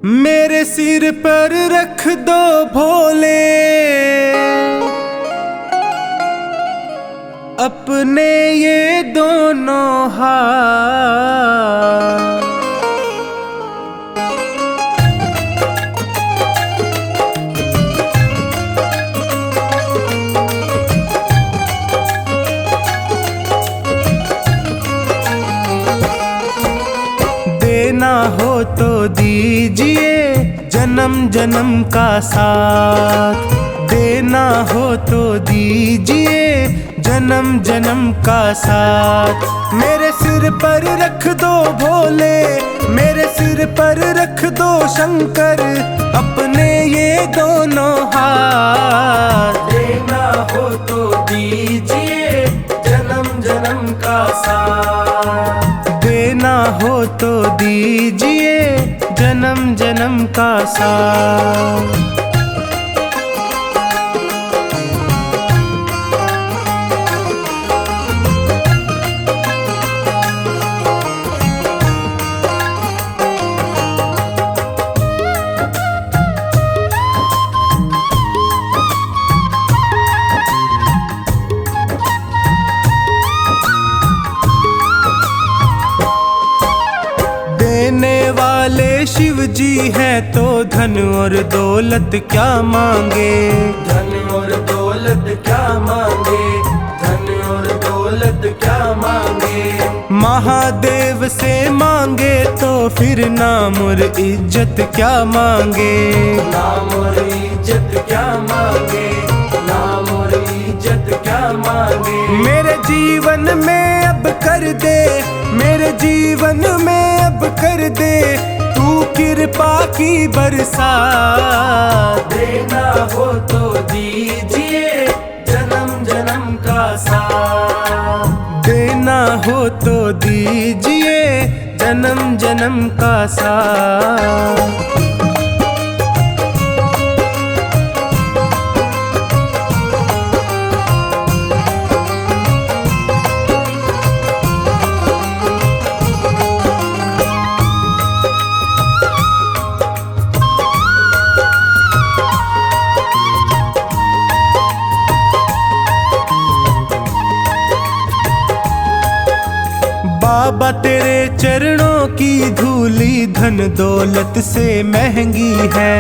मेरे सिर पर रख दो भोले अपने ये दोनों हाथ। देना हो तो दीजिए जन्म जन्म का साथ, देना हो तो दीजिए जन्म जन्म का साथ। मेरे सिर पर रख दो भोले, मेरे सिर पर रख दो शंकर अपने ये दोनों हाथ। देना हो तो दीजिए जन्म जन्म का साथ, देना हो तो दीजिए जन्म जन्म का साथ। देने वाले शिव जी हैं तो धन और दौलत क्या मांगे, धन और दौलत क्या मांगे, धन और दौलत क्या मांगे। महादेव से मांगे तो फिर नाम और इज्जत क्या मांगे, नाम और इज्जत क्या मांगे, नाम और इज्जत क्या मांगे। मेरे जीवन में अब कर दे, मेरे जीवन में अब कर दे तू कृपा की बरसात। देना हो तो दीजिए जन्म जन्म का साथ, देना हो तो दीजिए जन्म जन्म का साथ। बाबा तेरे चरणों की धूली धन दौलत से महंगी है,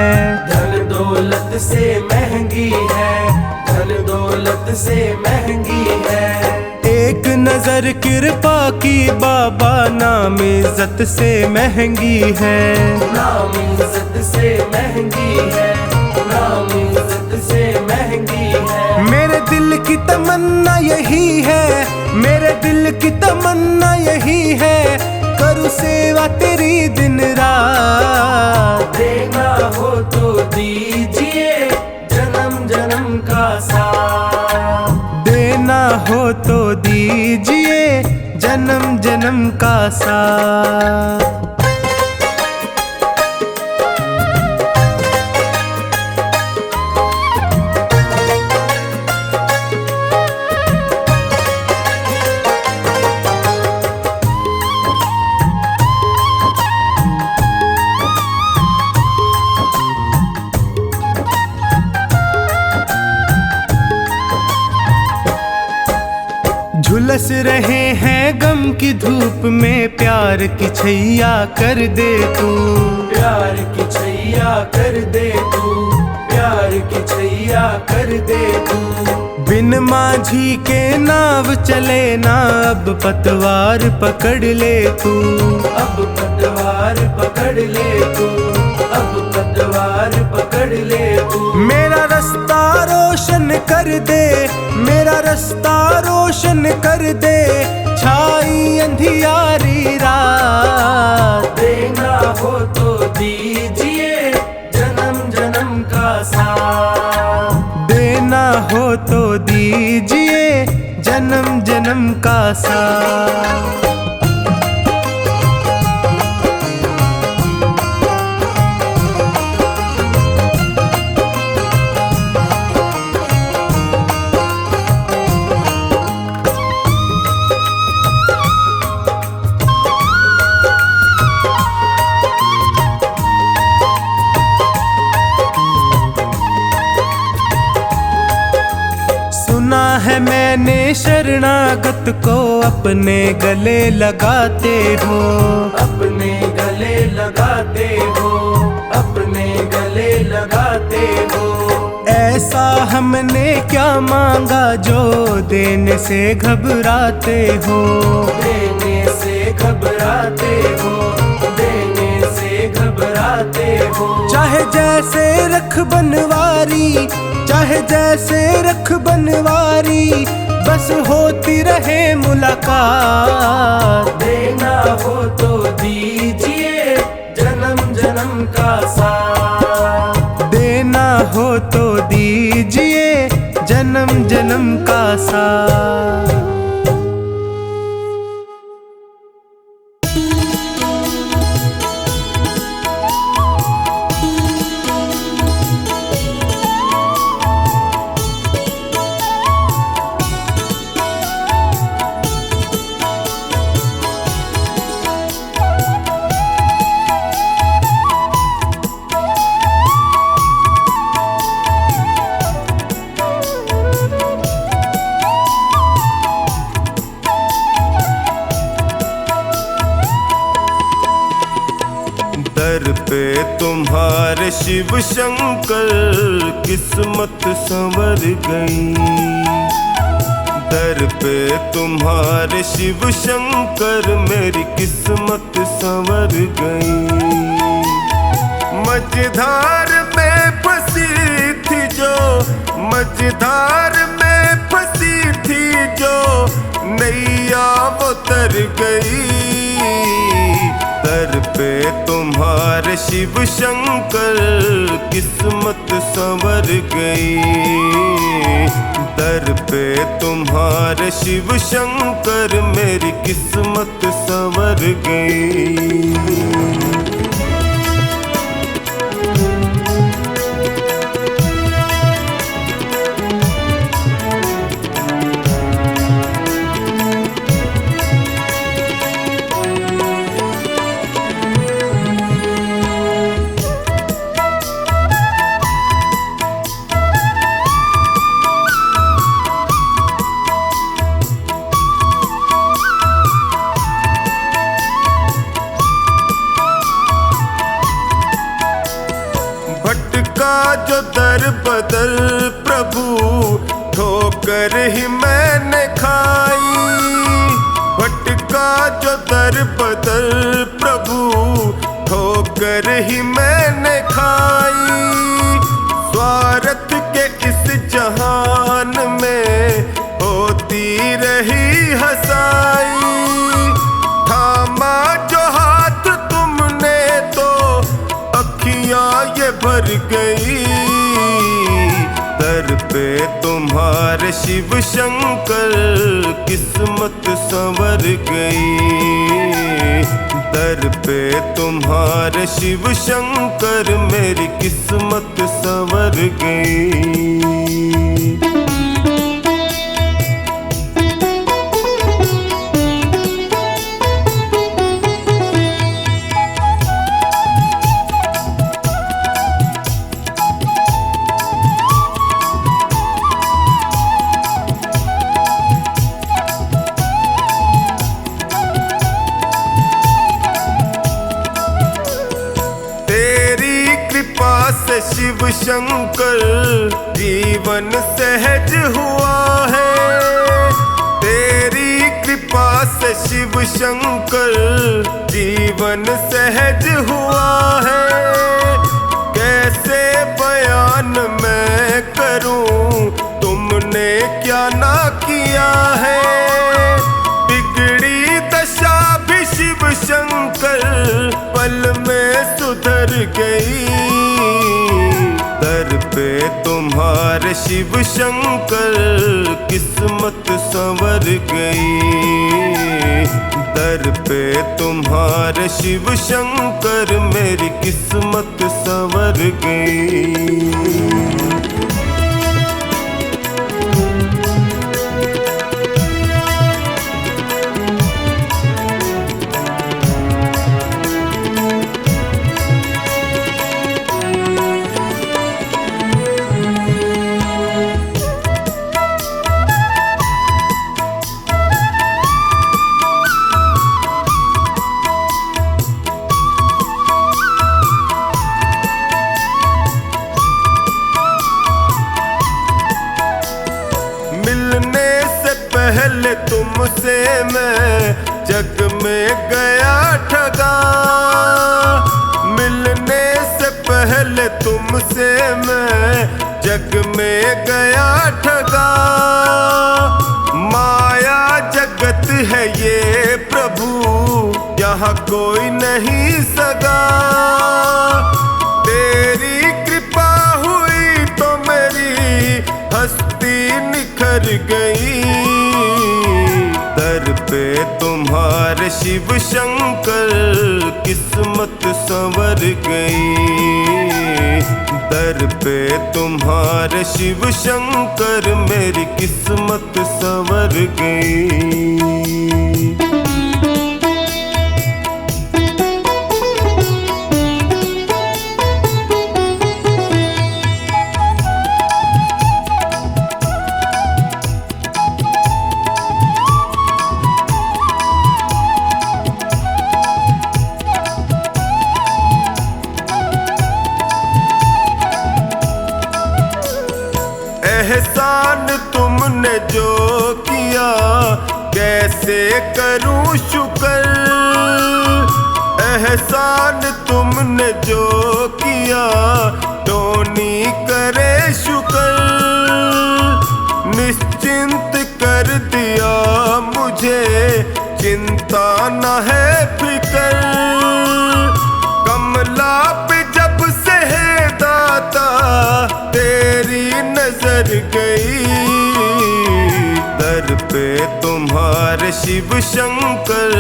धन दौलत से महंगी है, धन दौलत से महंगी है। एक नजर कृपा की बाबा नाम इज्जत से महंगी है, नाम इज्जत से महंगी है, नाम इज्जत से महंगी है। मेरे दिल की तमन्ना यही है, मेरे दिल की तमन्ना यही है करूँ सेवा तेरी दिन रात। देना हो तो दीजिए जन्म जन्म का साथ, देना हो तो दीजिए जन्म जन्म का साथ। झुलस रहे हैं गम की धूप में प्यार की छैया कर दे तू, प्यार की छैया कर दे तू, प्यार की छैया कर दे तू। बिन माझी के नाव चले ना अब पतवार पकड़ ले तू, अब पतवार पकड़ ले तू, अब पतवार पकड़ ले तू। मेरा रास्ता रोशन कर दे, मेरा रास्ता रोशन कर दे छाई अंधियारी रात। देना हो तो दीजिए जन्म जन्म का साथ, देना हो तो दीजिए जन्म जन्म का साथ। मैंने शरणागत को अपने गले लगाते हो, अपने गले लगाते हो, अपने गले लगाते हो। ऐसा हमने क्या मांगा जो देने से घबराते हो, देने से घबराते हो, देने से घबराते हो। चाहे जैसे रख बनवारी, चाहे जैसे रख बनवारी, बस होती रहे मुलाकात। देना हो तो दीजिए जन्म जन्म का साथ, देना हो तो दीजिए जन्म जन्म का साथ। दर पे तुम्हारे शिव शंकर किस्मत संवर गई, दर पे तुम्हारे शिव शंकर मेरी किस्मत संवर गई। मझधार में फंसी थी जो, मझधार में फंसी थी जो नैया वो तर गई। दर पे तुम्हारे शिव शंकर किस्मत संवर गई, दर पे तुम्हारे शिव शंकर मेरी किस्मत संवर गई। भटका जो दर बदर प्रभु ठोकर ही मैंने खाई, भटका जो दर बदर प्रभु ठोकर ही मैंने खाई। स्वार्थ के इस जहान में होती रही हंसाई, थामा जो हाथ तुमने तो अखियां ये भर गई। दर पे तुम्हारे शिव शंकर किस्मत संवर गई, दर पे तुम्हारे शिव शंकर मेरी किस्मत संवर गई। शिव शंकर जीवन सहज हुआ है, तेरी कृपा से शिव शंकर जीवन सहज हुआ है। कैसे बयान मैं करूं तुमने क्या ना किया है, बिगड़ी दशा भी शिव शंकर पल में सुधर गई। दर पे तुम्हारे शिव शंकर किस्मत संवर गई, दर पे तुम्हारे शिव शंकर मेरी किस्मत संवर गई। तुमसे मैं जग में गया ठगा। मिलने से पहले तुमसे मैं जग में गया ठगा। माया जगत है ये प्रभु, यहाँ कोई नहीं सगा। तेरी कृपा हुई तो मेरी हस्ती निखर गई। दर पे तुम्हारे शिव शंकर किस्मत संवर गई। दर पे तुम्हारे शिव शंकर मेरी किस्मत संवर गई। एहसान तुमने जो किया कैसे करूं शुक्र। एहसान तुमने जो किया टोनी करे शुक्र। निश्चिंत कर दिया मुझे चिंता न है फिक्र। कमला पे जब से है दाता तेरी नजर गई। दर पे तुम्हारे शिव शंकर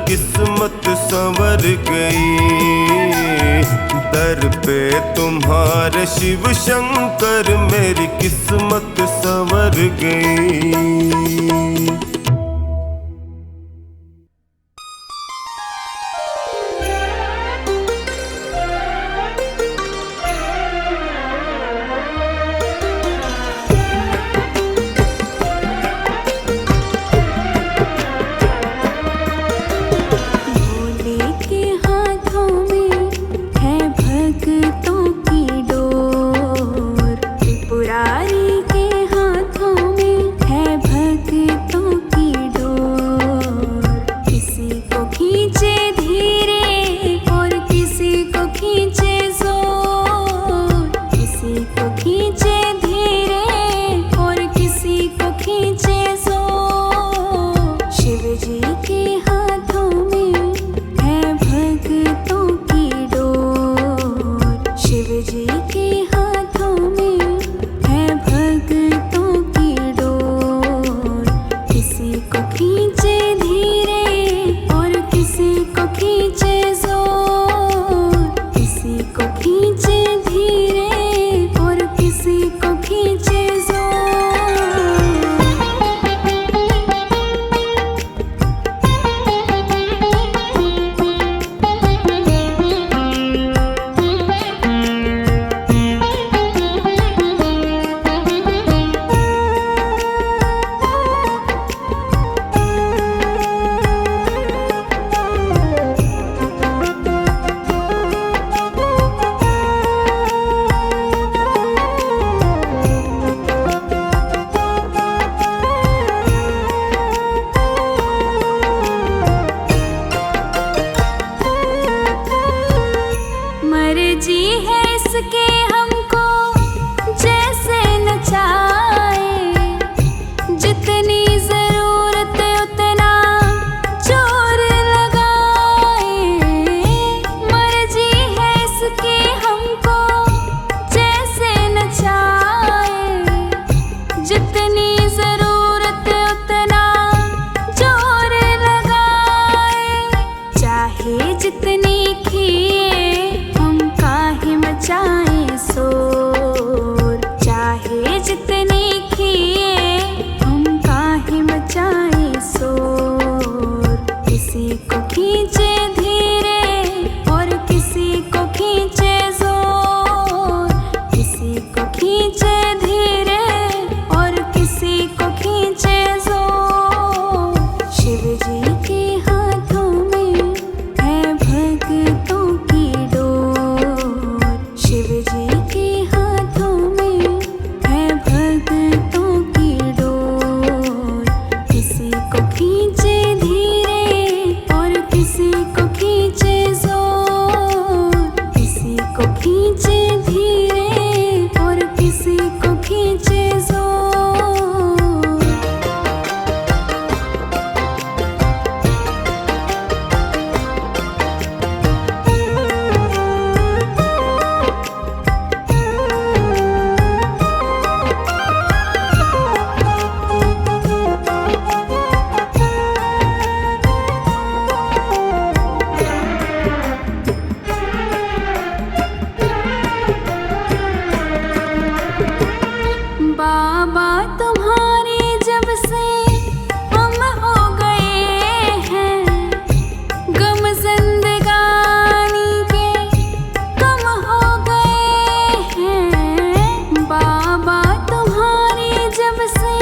किस्मत संवर गई। दर पे तुम्हारे शिव शंकर मेरी किस्मत संवर गई। जितनी किए हम काहे मचाए को खींचे धीरे और किसी को खींचे जोर। बाबा तुम्हारे जब से हम हो गए हैं, गम जिंदगानी के कम हो गए हैं। बाबा तुम्हारे जब से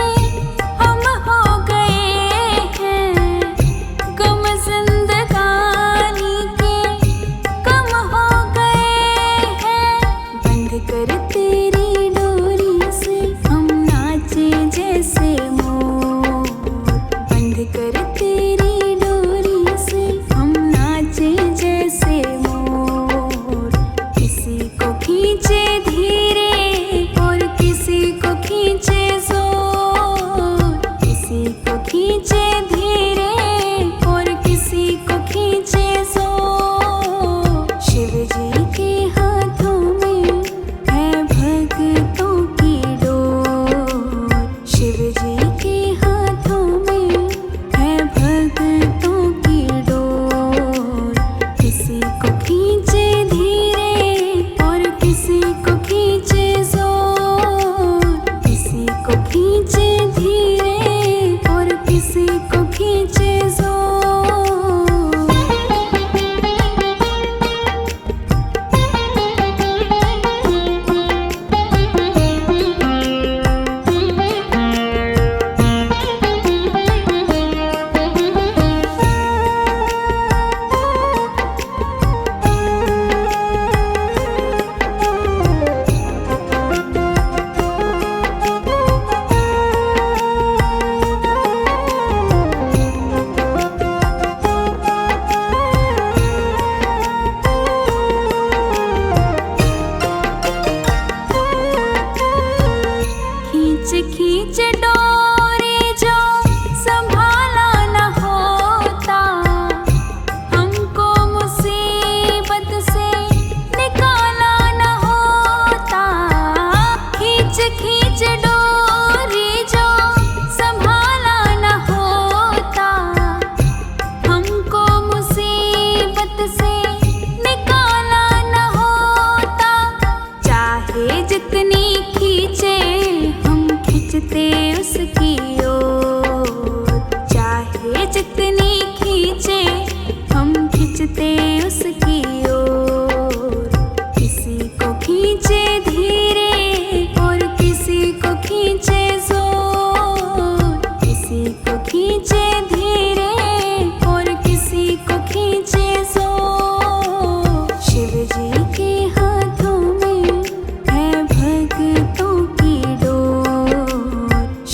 हम हो गए हैं, गम जिंदगानी के कम हो गए हैं। बंद कर तेरी डोरी से हम नाचे जैसे मोर। बंद कर तेरी डोरी से हम नाचे जैसे मोर। किसी को खींचे धीरे और किसी को खींचे जोर। किसी को खींचे धीरे और किसी को खींचे जोर। शिव जी के हाथों में है भक्तों की डोर। शिव जी के हाथों में है भक्तों की डोर। किसी को खींचे धीरे और किसी को खींचे जोर। किसी को खींचे धीरे और किसी को खींचे जोर। खींच खींच डोरी जो संभाला न होता, हमको मुसीबत से निकाला न होता। खींच खींच डोरी जो संभाला न होता, हमको मुसीबत से निकाला न होता। चाहे जितनी खींचे हम खींचते उसकी ओर। चाहे जितनी खींचे हम खींचते उसकी ओर। किसी को खींचे धीरे और किसी को खींचे जोर। किसी को खींचे धीरे और किसी को खींचे जोर। शिव जी के हाथों में है भक्तों की डोर।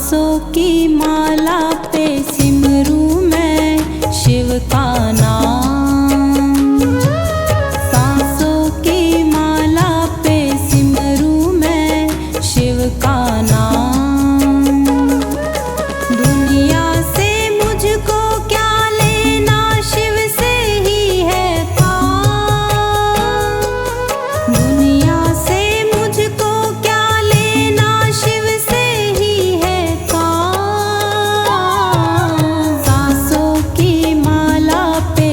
सांसों की माला पे सिमरूं मैं शिव का नाम। सांसों की माला पे सिमरूं मैं शिव का नाम। दुनिया से मुझको क्या लेना, शिव से ही है काम। दुनिया से मुझको क्या लेना, शिव से ही है काम। सांसों की माला पे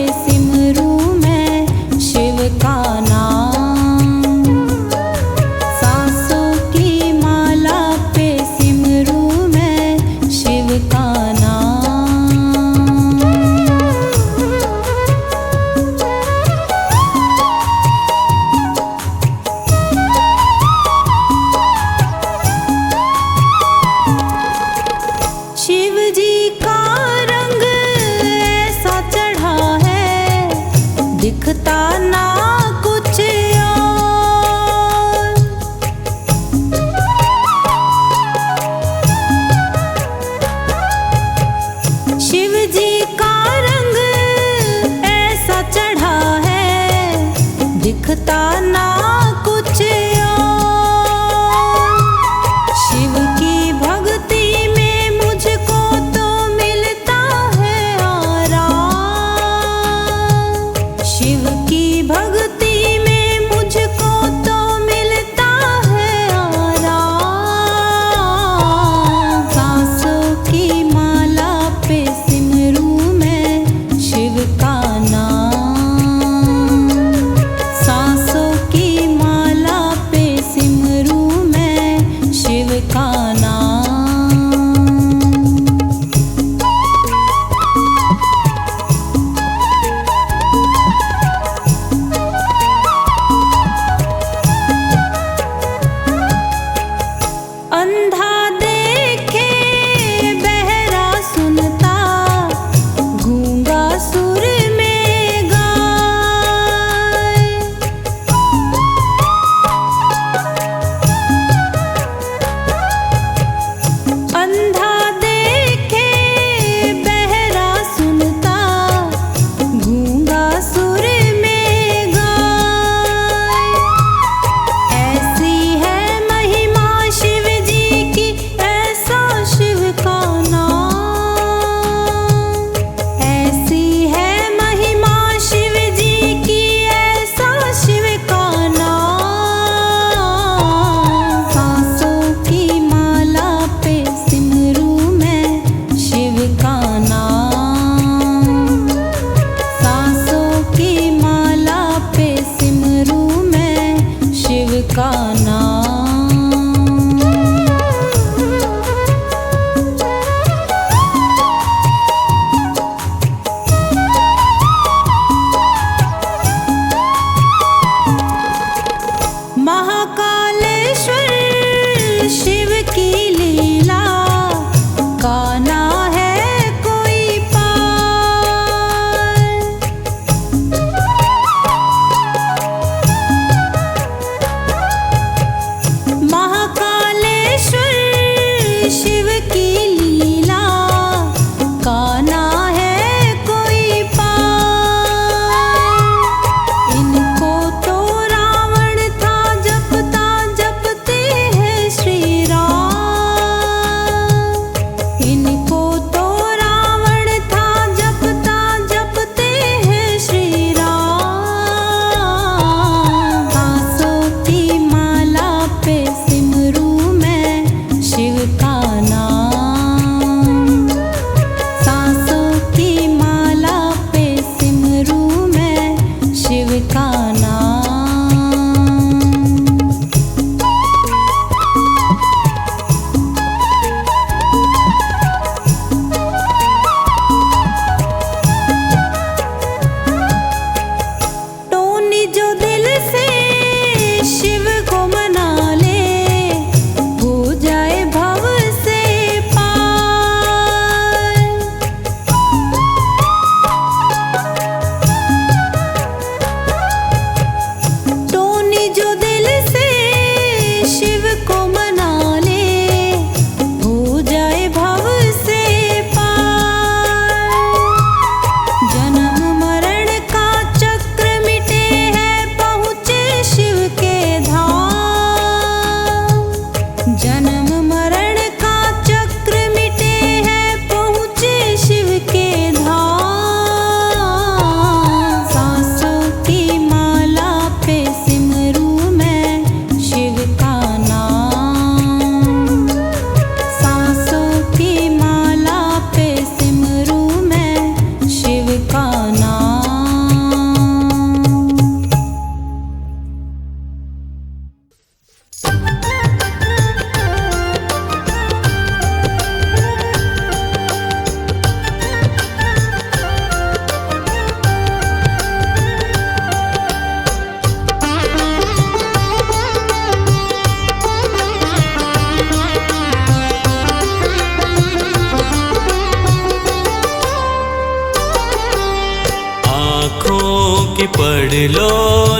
पढ़ लो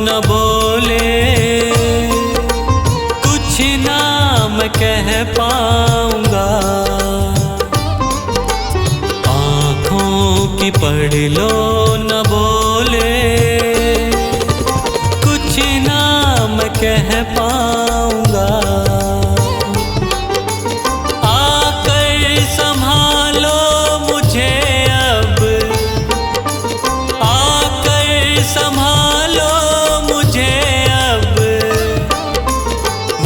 न बोले, कुछ ना मैं कह पाऊंगा। आँखों की पढ़ लो न बोले, कुछ ना मैं कह पाऊंगा। आकर संभालो मुझे अब, आकर संभालो मुझे अब,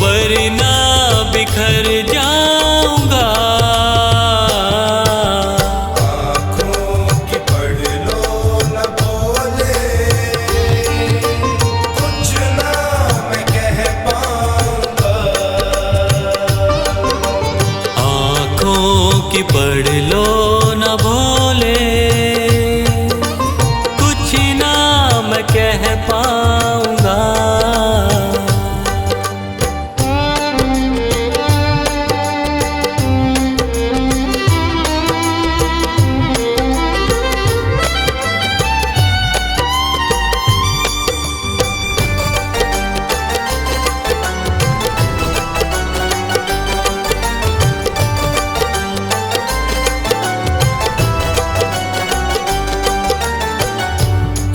वरना बिखर जाऊंगा। आँखों की पढ़ लो न बोले, कुछ ना मैं कह पाऊंगा। आँखों की पढ़ लो न भोले, कुछ ना मैं कह पाऊंगा।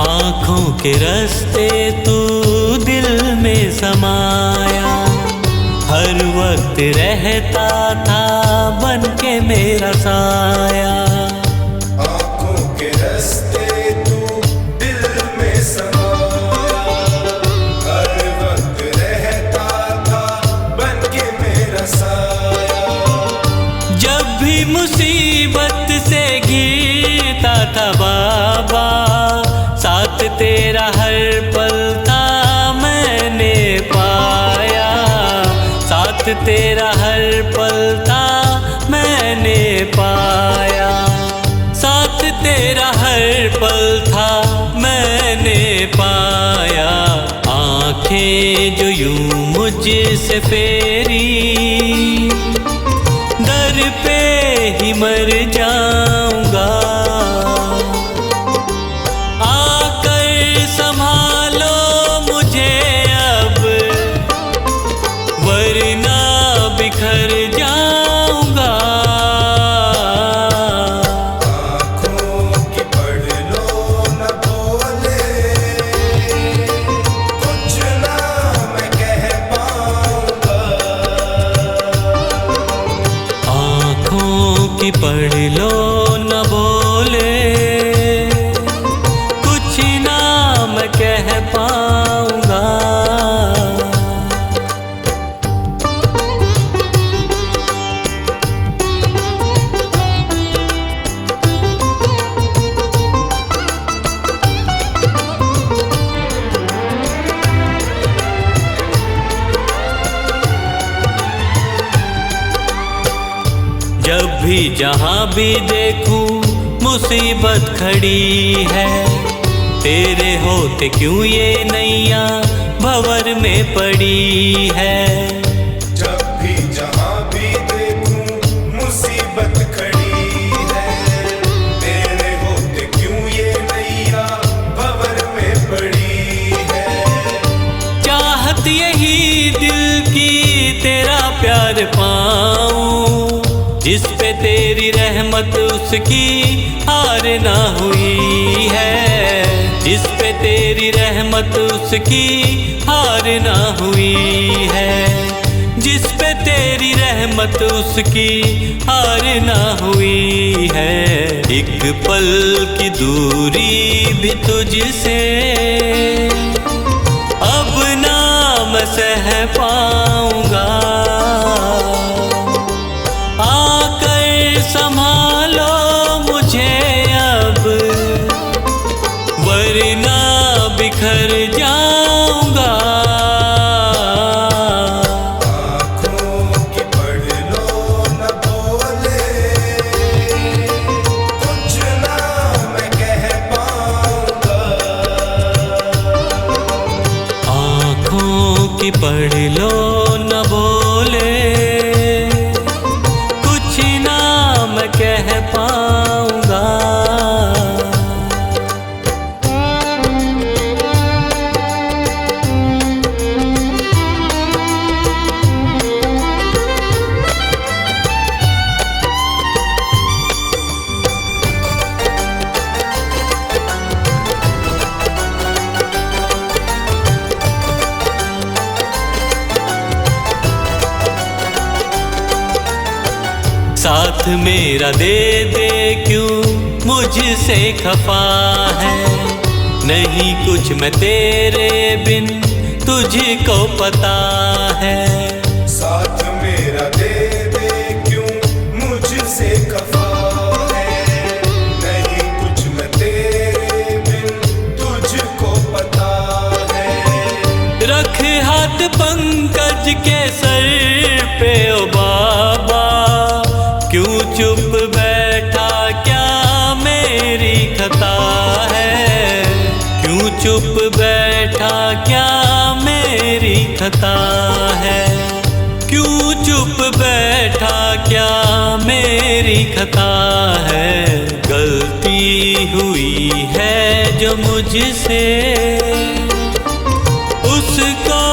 आँखों के रास्ते तू दिल में समाया, हर वक्त रहता था बन के मेरा साया। आँखों के रास्ते तू दिल में समाया, हर वक्त रहता था बन के मेरा साया। जब भी मुसीबत से घिरता था बाबा, साथ तेरा हर पल था मैंने पाया। साथ तेरा हर पल था मैंने पाया। साथ तेरा हर पल था मैंने पाया। आँखें जो यूं मुझसे फेरी, दर पे ही मर जाऊंगा। आकर संभालो मुझे अब, वरना बिखर जाऊंगा। आँखों की पढ़ लो न बोले, कुछ ना मैं कह पाऊंगा। आँखों की पढ़ लो न बोले, कुछ ना मैं कह पाऊंगा। जब भी जहाँ भी देखूं मुसीबत खड़ी है, तेरे होते क्यों ये नैया भंवर में पड़ी है। जब भी जहाँ भी देखूं मुसीबत खड़ी है, तेरे होते क्यों ये नैया भंवर में पड़ी है। चाहत यही दिल की तेरा प्यार पाऊं, जिस पे तेरी रहमत उसकी हार ना हुई है। जिस पे तेरी रहमत उसकी हार ना हुई है। जिस पे तेरी रहमत उसकी हार ना हुई है। एक पल की दूरी भी तुझसे अब ना मैं सह पाऊंगा। आकर संभालो मुझे अब, वरना बिखर जाऊंगा। आँखों की पढ़ लो न बोले, कुछ ना मैं कह पाऊंगा। आँखों की पढ़ लो न बोले, कुछ ना मैं कह पाऊंगा। साथ मेरा दे दे क्यों मुझसे खफा है। नहीं कुछ मैं तेरे बिन तुझको पता है। साथ मेरा दे दे क्यों मुझसे खफा है। नहीं कुछ मैं तेरे बिन तुझको पता है। रख हाथ पंकज के सर पे ओ बाबा, क्यों चुप बैठा क्या मेरी खता है। क्यों चुप बैठा क्या मेरी खता है। क्यों चुप बैठा क्या मेरी खता है। गलती हुई है जो मुझसे उसको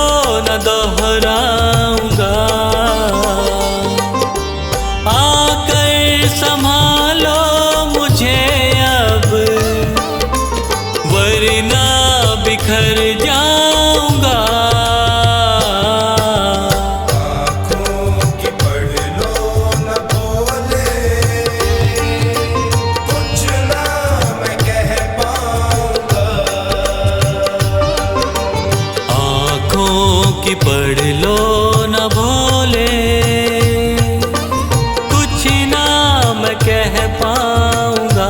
न दोहराऊंगा। आकर संभालो मुझे अब, वरना बिखर जाऊंगा। आँखों की पढ़ लो न बोले, कुछ ना मैं कह पाऊंगा। आँखों की पढ़ लो न भोले, कुछ ना मैं कह पाऊंगा।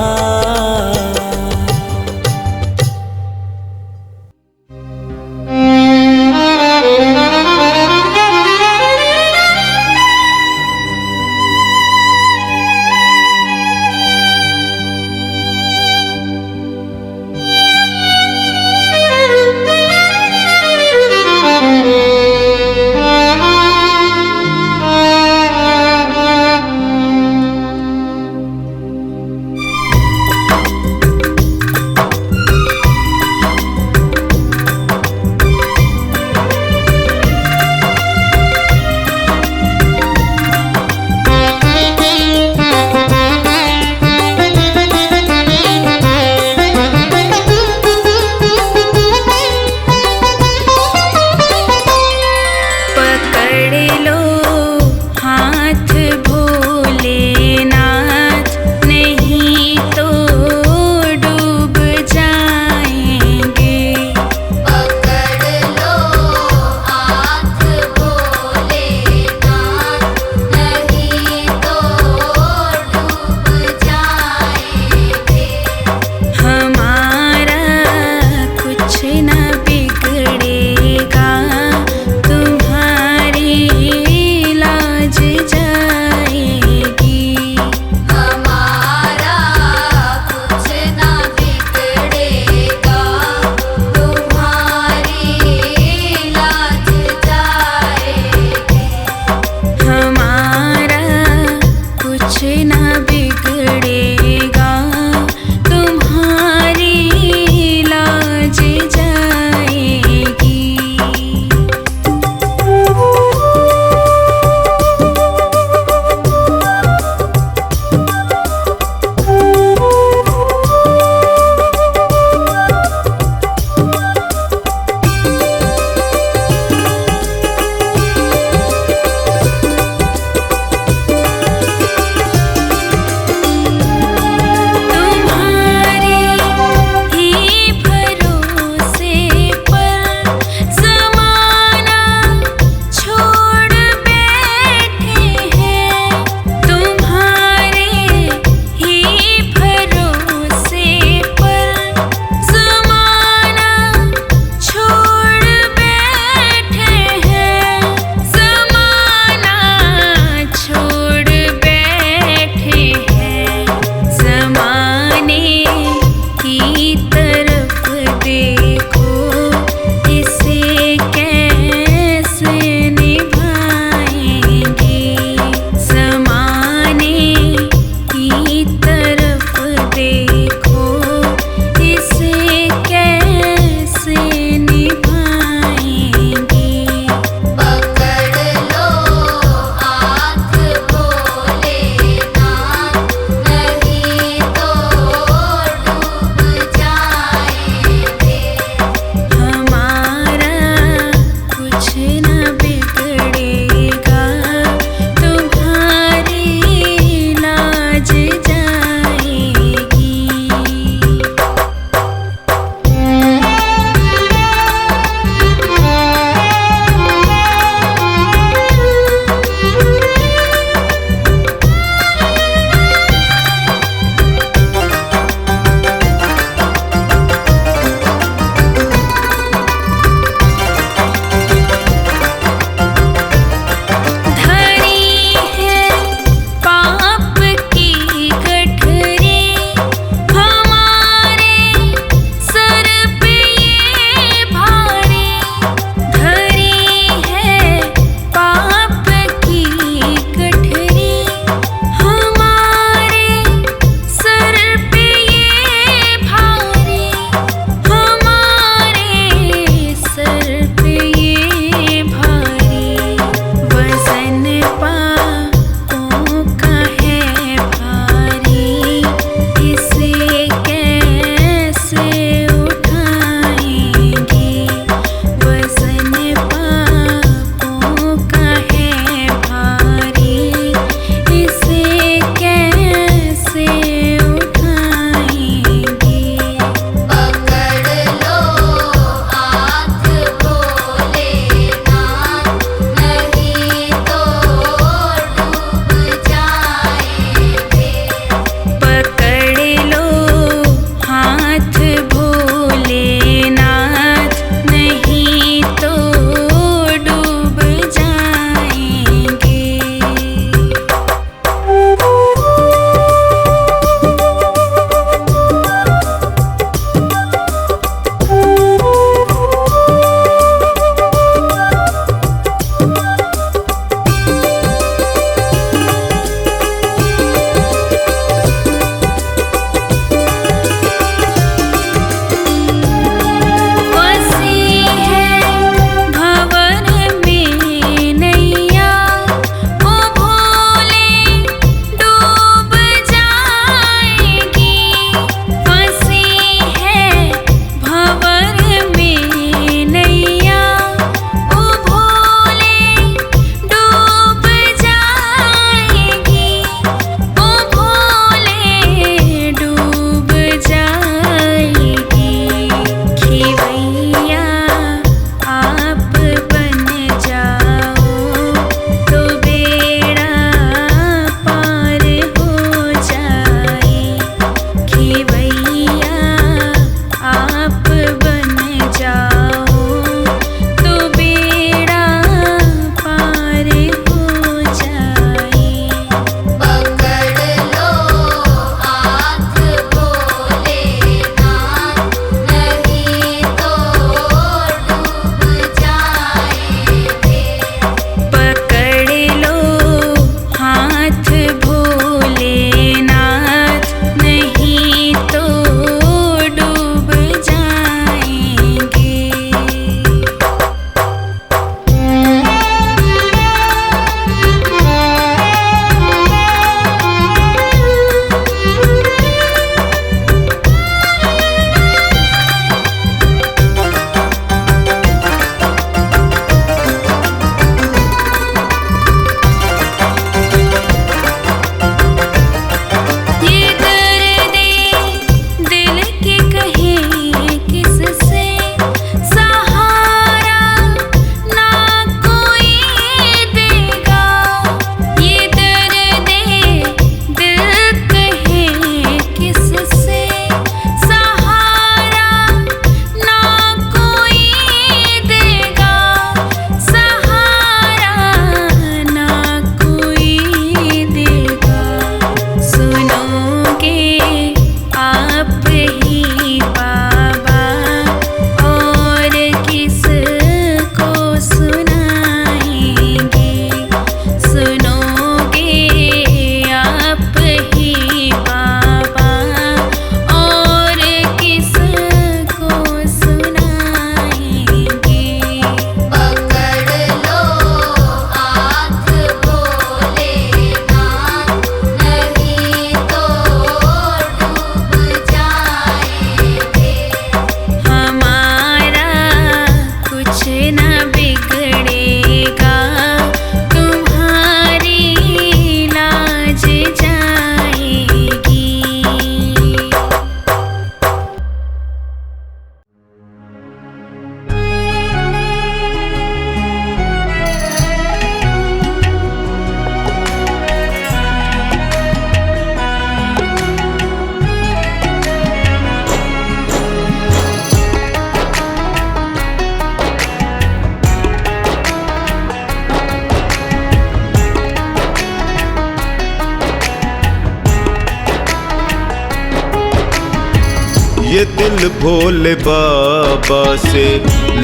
ये दिल भोले बाबा से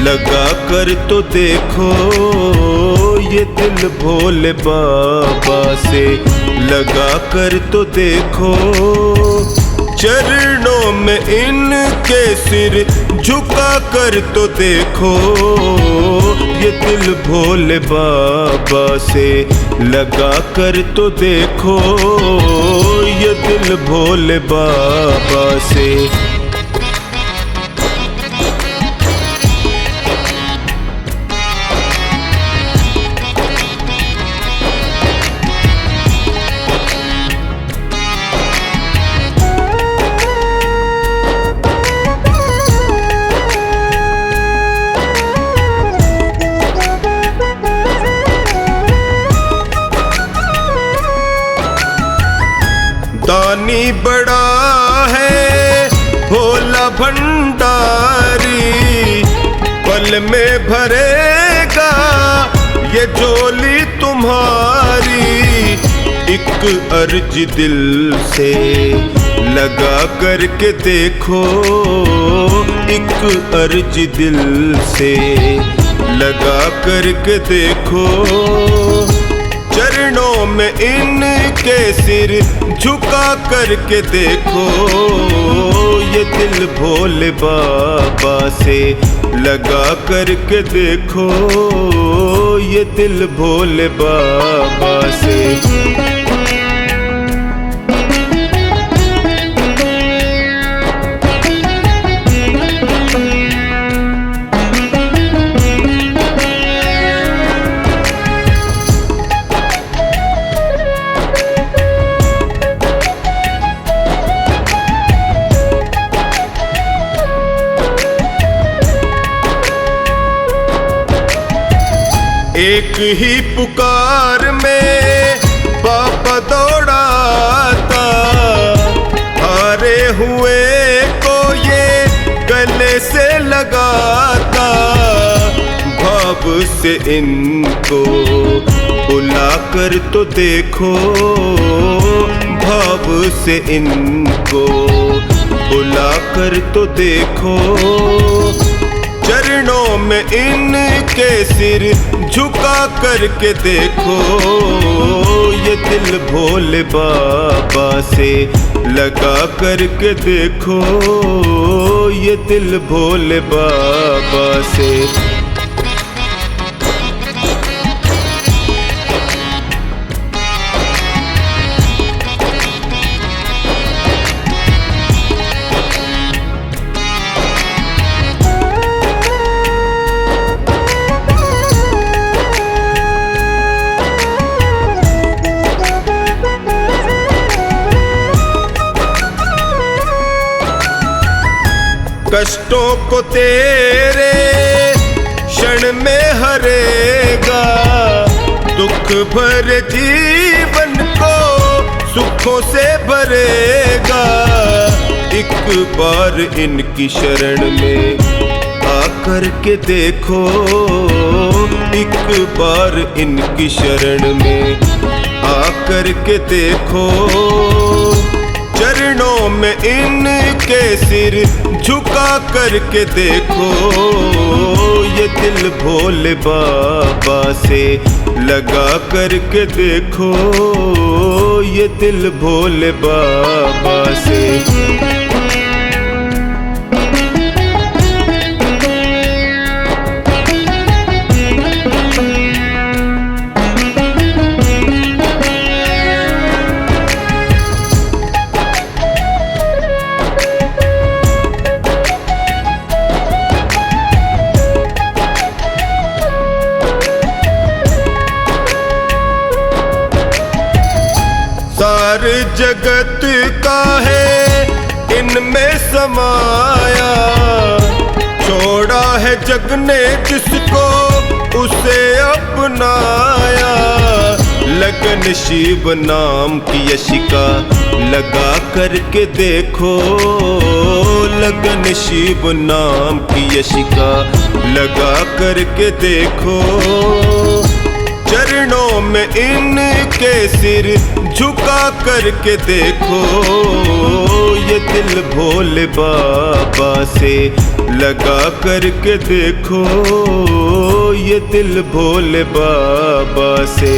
लगा कर तो देखो, ये दिल भोले बाबा से लगा कर तो देखो। चरणों में इनके सिर झुका कर तो देखो, ये दिल भोले बाबा से लगा कर तो देखो, ये दिल भोले बाबा से। दानी बड़ा है भोला भंडारी, पल में भरेगा ये झोली तुम्हारी। एक अर्ज दिल से लगा करके देखो, एक अर्ज दिल से लगा करके देखो। चरणों में इनके सिर झुका करके देखो, ये दिल भोले बाबा से लगा करके देखो, ये दिल भोले बाबा से। एक ही पुकार में बाबा दौड़ाता, हारे हुए को ये गले से लगाता। भाव से इनको बुला कर तो देखो, भाव से इनको बुला कर तो देखो। चरणों में इनके सिर झुका करके देखो, ये दिल भोले बाबा से लगा करके देखो, ये दिल भोले बाबा से। कष्टों को तेरे क्षण में हरेगा, दुख भरे जीवन को सुखों से भरेगा। एक बार इनकी शरण में आकर के देखो, एक बार इनकी शरण में आकर के देखो। चरणों में इनके सिर झुका करके देखो, ये दिल भोले बाबा से लगा करके देखो, ये दिल भोले बाबा से। सार जगत का है इनमें समाया, छोड़ा है जग ने जिसको उसे अपनाया। लगन शिव नाम की यशिका लगा करके देखो, लगन शिव नाम की यशिका लगा करके देखो। चरणों में इनके सिर झुका करके देखो, ये दिल भोले बाबा से लगा करके देखो, ये दिल भोले बाबा से।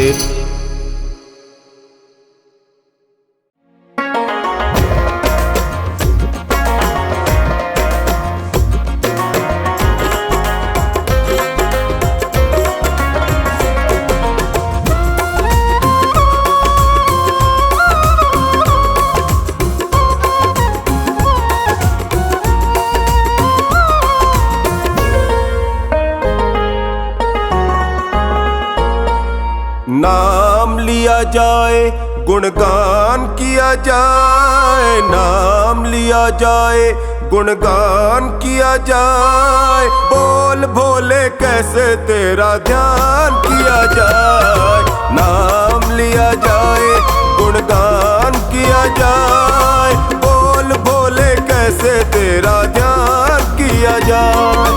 नाम लिया जाए गुणगान किया जाए, नाम लिया जाए गुणगान किया जाए, बोल भोले कैसे तेरा ध्यान किया जाए। नाम लिया जाए गुणगान किया जाए, बोल भोले कैसे तेरा ध्यान किया जाए,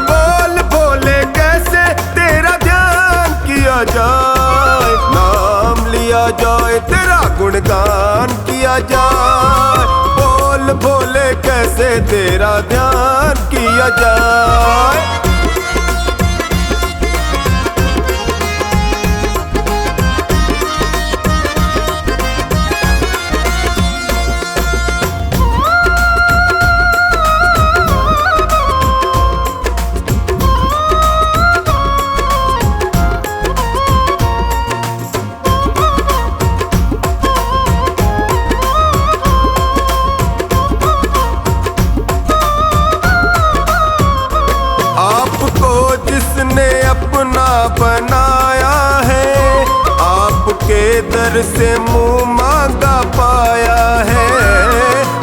बोल भोले कैसे तेरा ध्यान किया जाए। नाम लिया जाए तेरा गुणगान किया जाए, बोल भोले कैसे तेरा ध्यान किया जाए। जिसने अपना बनाया है, आपके दर से मुंह मांगा पाया है।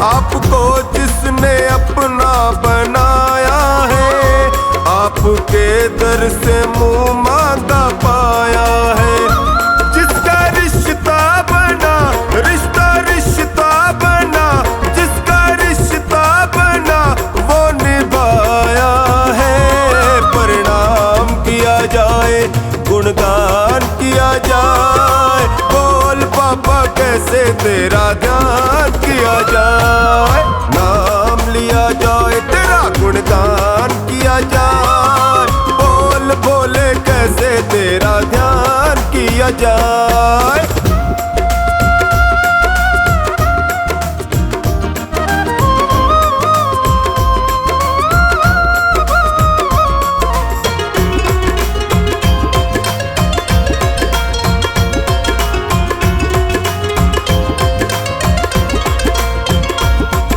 आपको जिसने अपना बनाया है, आपके दर से मुंह मांगा पाया है। जिसका रिश्ता बना, रिश्ता रिश्ता बना, जिसका रिश्ता बना वो निभाया है। जाए गुणगान किया जाए, बोल बाबा कैसे तेरा ध्यान किया जाए। नाम लिया जाए तेरा गुणगान किया जाए, बोल भोले कैसे तेरा ध्यान किया जाए।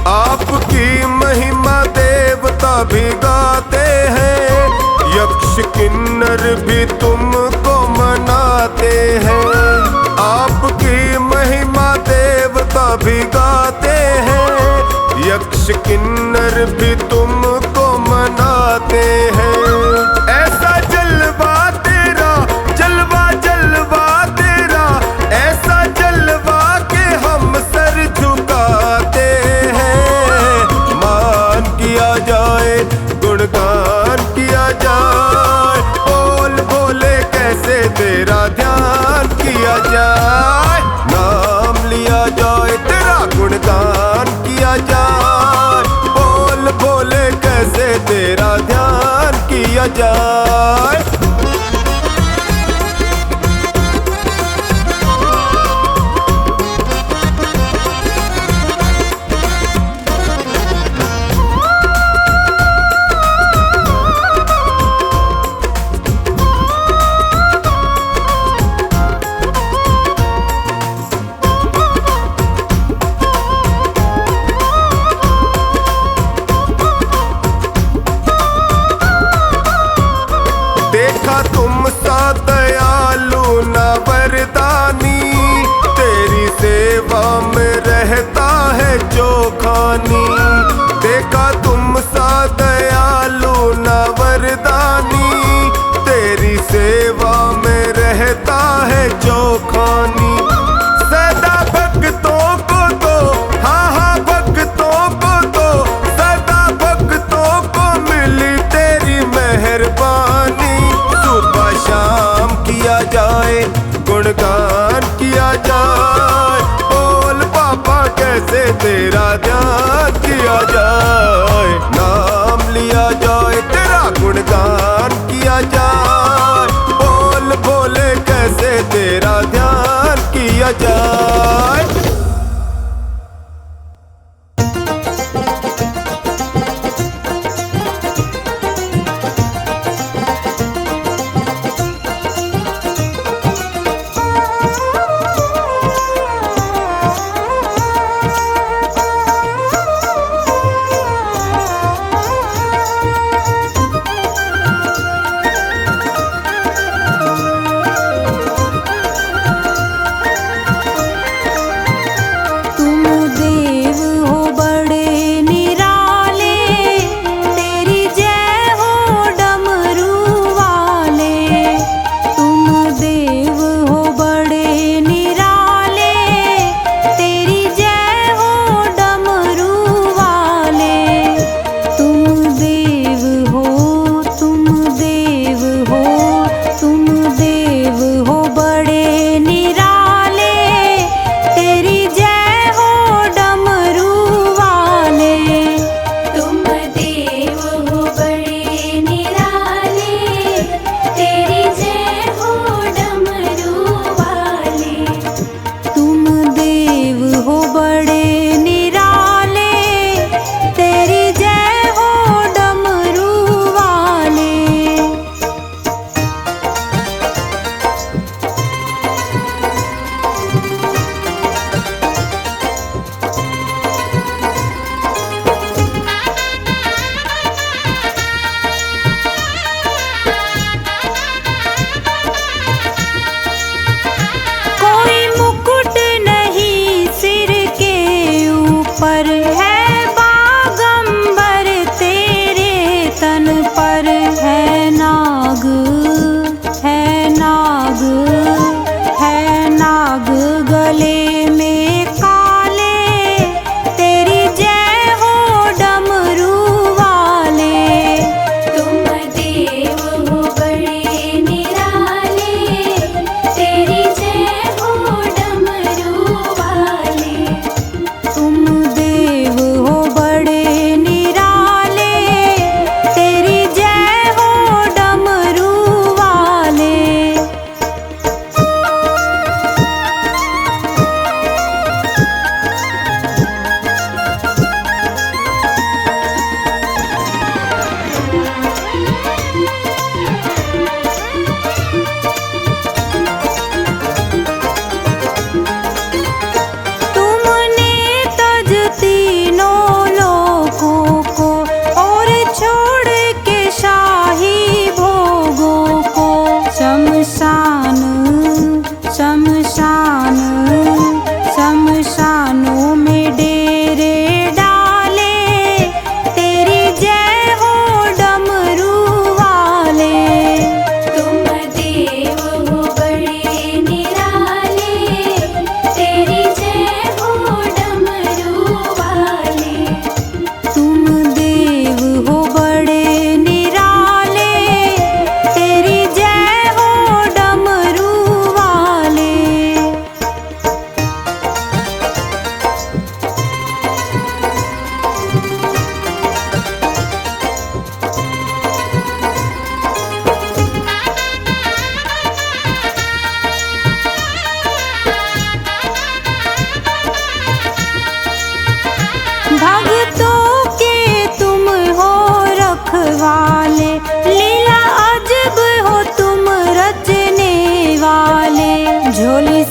आपकी महिमा देवता भी गाते हैं, यक्ष किन्नर भी तुमको मनाते हैं। आपकी महिमा देवता भी गाते हैं, यक्ष किन्नर भी तुमको मनाते हैं। ऐसा जलवा तेरा, जलवा जलवा तेरा, ऐसा जलवा के हम सर झुकाते जाए, गुणगान किया जाए, बोल भोले कैसे तेरा ध्यान किया जाए। नाम लिया जाए तेरा गुणगान किया जाए, बोल भोले कैसे तेरा ध्यान किया जाए। कैसे तेरा ध्यान किया जाए, नाम लिया जाए तेरा गुणगान किया जाए, बोल बोले कैसे तेरा ध्यान किया जाए।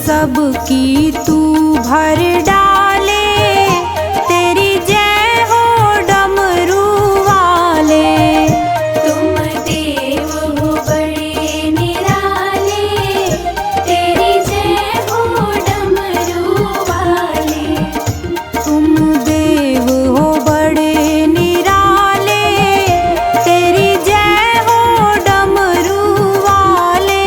सबकी तू भर डाले, तेरी जय हो डमरू वाले। तुम देव हो बड़े निराले, तेरी जय हो डमरू वाले। तुम देव हो बड़े निराले, तेरी जय हो डमरू वाले।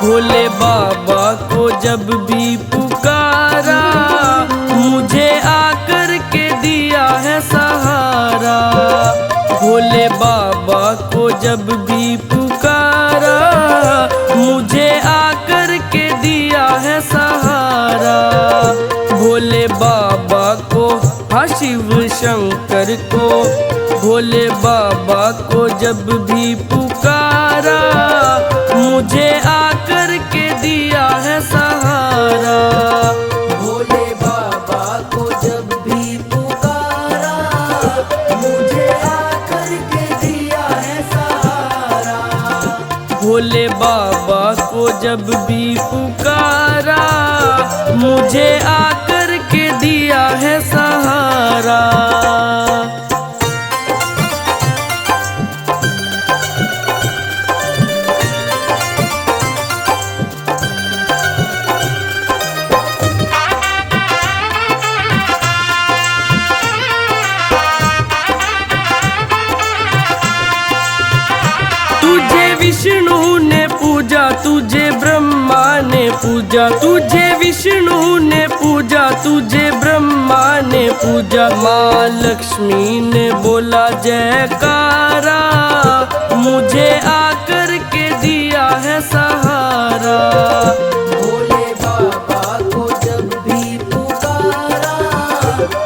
भोले बाबा को जब भी पुकारा, मुझे आकर के दिया है सहारा। भोले बाबा को जब भी पुकारा, मुझे आकर के दिया है सहारा। भोले बाबा को, हाँ शिव शंकर को, भोले बाबा को जब भी पुकारा, मुझे आकर के दिया है सहारा। भोले बाबा को जब भी पुकारा, मुझे आकर के दिया है सहारा। भोले बाबा को जब भी पुकारा, मुझे आकर के दिया है सहारा। तुझे विष्णु ने पूजा, तुझे ब्रह्मा ने पूजा, तुझे विष्णु ने पूजा, तुझे ब्रह्मा ने पूजा। माँ लक्ष्मी ने बोला जयकारा, मुझे आकर के दिया है सहारा। भोले बाबा को जब भी पुकारा,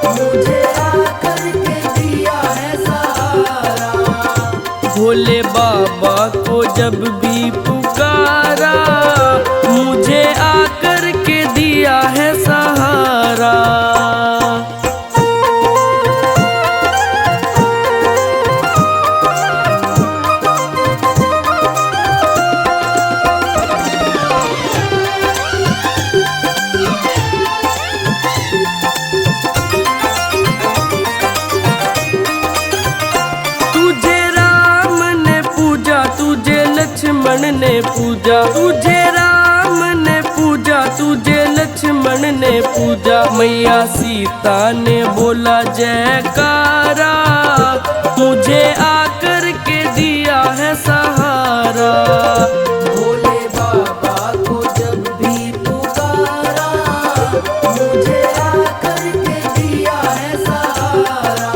मुझे आकर के दिया है सहारा। भोले बाबा को जब भी पुकारा, मुझे आकर के दिया है सहारा। तुझे राम ने पूजा, तुझे लक्ष्मण ने पूजा, तुझे राम ने पूजा, तुझे लक्ष्मण ने पूजा। मैया सीता ने बोला जयकारा, मुझे आकर के दिया है सहारा। भोले बाबा को जब भी पुकारा, मुझे आकर के दिया है सहारा।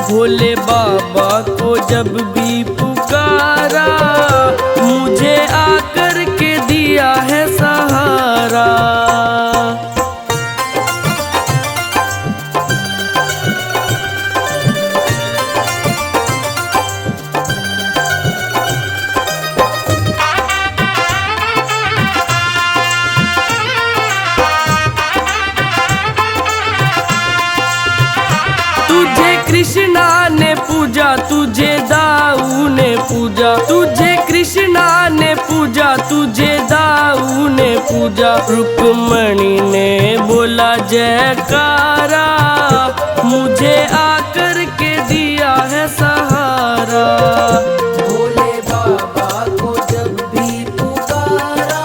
भोले बाबा को जब भी पुकारा, मुझे आकर के दिया है सहारा। तुझे कृष्णा ने पूजा, तुझे दाऊ ने पूजा, तुझे कृष्णा ने पूजा, तुझे दाऊ ने पूजा। रुक्मणी ने बोला जयकारा, मुझे आकर के दिया है सहारा। भोले बाबा को जब भी पुकारा,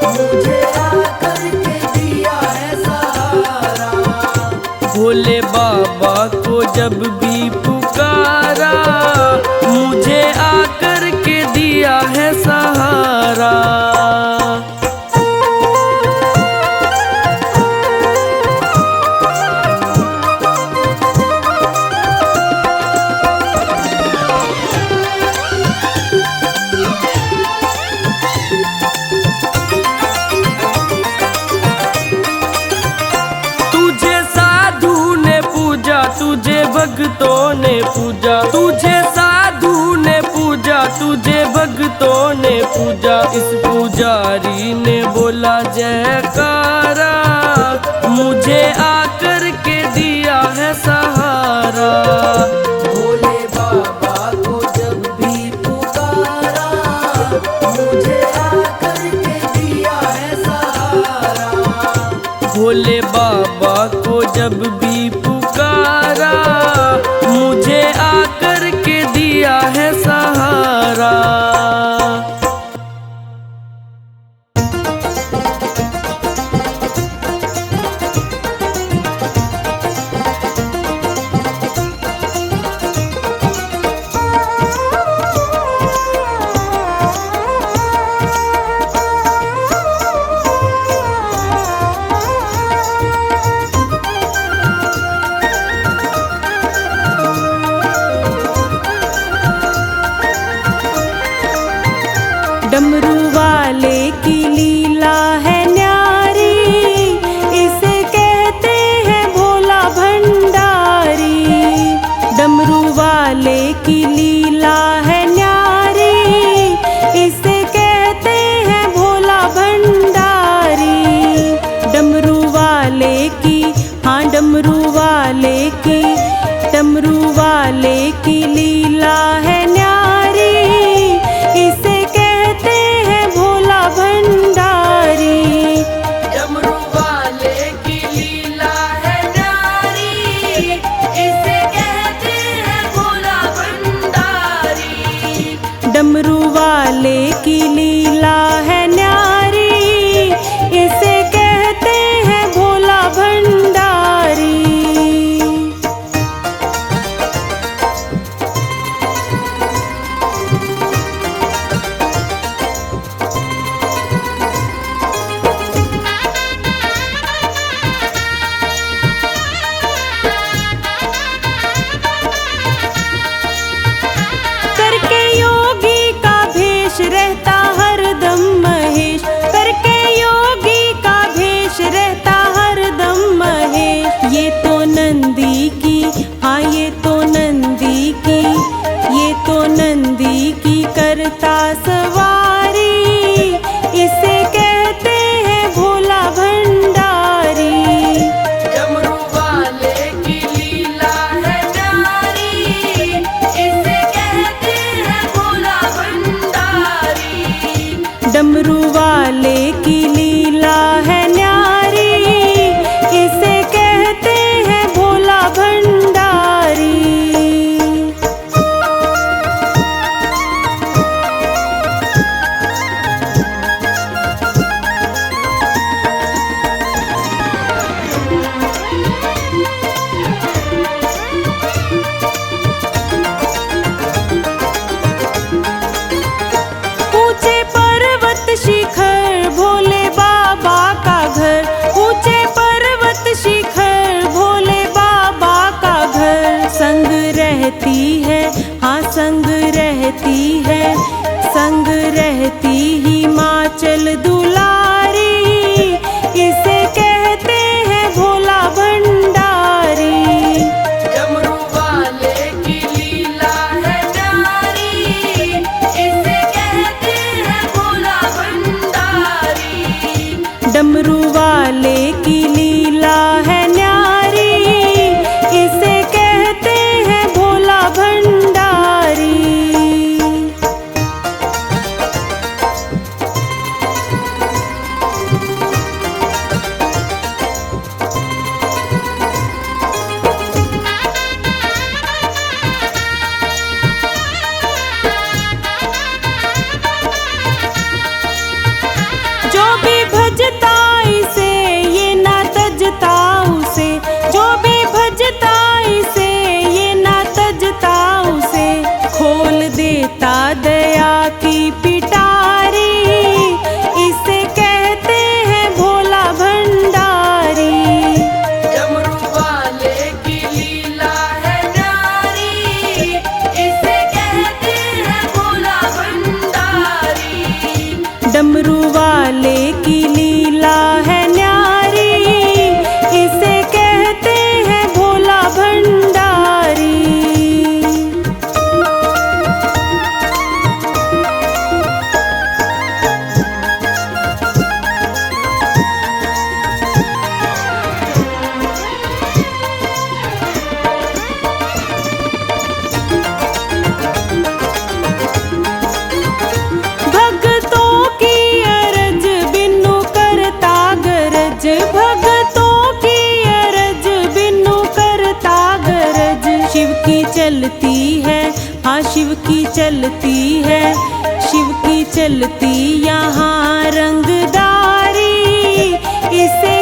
मुझे आकर के दिया है सहारा। भोले बाबा को जब भी पुकारा, मुझे आकर के दिया है सहारा। तुझे साधु ने पूजा, तुझे भक्तों ने पूजा, तुझे साधु ने पूजा, तुझे भक्तों ने पूजा। इस पुजारी ने बोला जयकारा, मुझे आकर के दिया है सहारा। भोले बाबा को जब भी पुकारा, मुझे आकर के दिया है सहारा। भोले बाबा को जब भी पुकारा, मुझे आकर के दिया है सहारा। डमरू वाले की लीला है न्यारी, इसे कहते हैं भोला भंडारी। डमरू वाले की लीला है न्यारी, इसे कहते हैं भोला भंडारी। डमरू वाले की, हाँ डमरू वाले की, डमरू वाले की लीला है न्यारी, इसे कहते हैं भोला भंडारी। डमरू वाले की लीला है न्यारी, इसे कहते हैं भोला भंडारी। डमरू वाले की लीला है न्यारी, इसे कहते हैं भोला भंडारी। करके योगी का भेष रहता हरदम महेश, करके योगी का भेष रहता हरदम महेश। ये तो नंदी की, हाँ ये तो नंदी की, ये तो नंदी की करता सवारी, इसे कहते हैं भोला भंडारी। डमरू वाले की लीला है न्यारी, इसे कहते हैं भोला भंडारी। डमरू वाले की लीला है न्यारी, इसे कहते हैं भोला भंडारी। ऊंचे पर्वत शिखर भोले बाबा का घर, ऊंचे पर्वत शिखर भोले बाबा का घर। संग रहती है, हाँ संग रहती है, संग रहती हिमाचल दुलारी, इसे कहते हैं भोला भंडारी। डमरू वाले की लीला है न्यारी, इसे कहते हैं भोला भंडारी। डमरू वाले की लीला है न्यारी, इसे कहते हैं भोला भंडारी। जो भी भजता इसे ये ना तजता उसे, जो भी भजता इसे ये ना तजता उसे। खोल देता दया की पिटारी, इसे कहते हैं भोला भंडारी। डमरू वाले की लीला है न्यारी, इसे कहते हैं भोला भंडारी। डमरू वाले की लीला है न्यारी, इसे कहते हैं भोला भंडारी। भक्तों की अरज बिनु करता गरज, भक्तों की अरज बिनु करता गरज। शिव की चलती है, हाँ शिव की चलती है, शिव की चलती यहाँ रंगदारी, इसे